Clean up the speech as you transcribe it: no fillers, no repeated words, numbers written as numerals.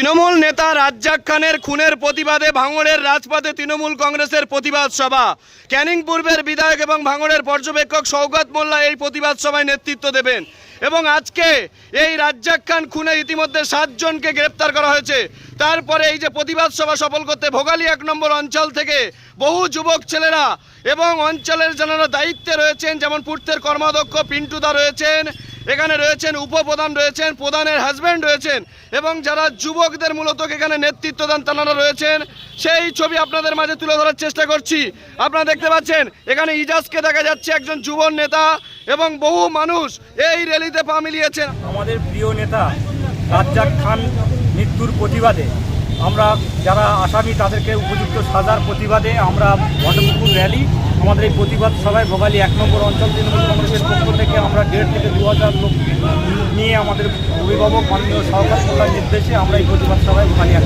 তৃণমূল নেতা রাজ্জাক খানের খুনের প্রতিবাদে ভাঙড়ের রাজপথে তৃণমূল কংগ্রেসের প্রতিবাদ সভা। ক্যানিং পূর্বের বিধায়ক এবং ভাঙড়ের পর্যবেক্ষক শওকত মোল্লা এই প্রতিবাদ সভায় নেতৃত্ব দেবেন। এবং আজকে এই রাজ্জাক খান খুনে ইতিমধ্যে 7 জনকে গ্রেপ্তার করা হয়েছে। তারপরে এই যে প্রতিবাদ সভা সফল করতে ভোগালী 1 নম্বর অঞ্চল থেকে বহু যুবক ছেলেরা এবং অঞ্চলের যারা দায়িত্বে রয়েছেন, যেমন পূর্তের কর্মাধ্যক্ষ পিন্টুদা রয়েছেন, এখানে রয়েছেন উপপ্রধান রয়েছেন, প্রধানের হাজব্যান্ড রয়েছেন এবং যারা যুবকদের মূলত এখানে নেতৃত্ব দেন তারা রয়েছেন। সেই ছবি আপনাদের মাঝে তুলে ধরার চেষ্টা করছি। আপনারা দেখতে পাচ্ছেন এখানে ইজাজকে দেখা যাচ্ছে, একজন যুব নেতা, এবং বহু মানুষ এই র্যালিতে পা মিলিয়েছেন। আমাদের প্রিয় নেতা রাজ্জাক খান মৃত্যুর প্রতিবাদে আমরা যারা আসামি তাদেরকে উপযুক্ত সাজার প্রতিবাদে আমরা ঘটপুকুর র্যালি, আমাদের এই প্রতিবাদ সভায় ভোগালী 1 নম্বর অঞ্চল তৃণমূল কংগ্রেসের পক্ষ থেকে আমরা 1,500 থেকে 2,000 লোক নিয়ে আমাদের অভিভাবক মাননীয় শওকত মোল্লার নির্দেশে আমরা এই প্রতিবাদ সভায় ভোগালী 1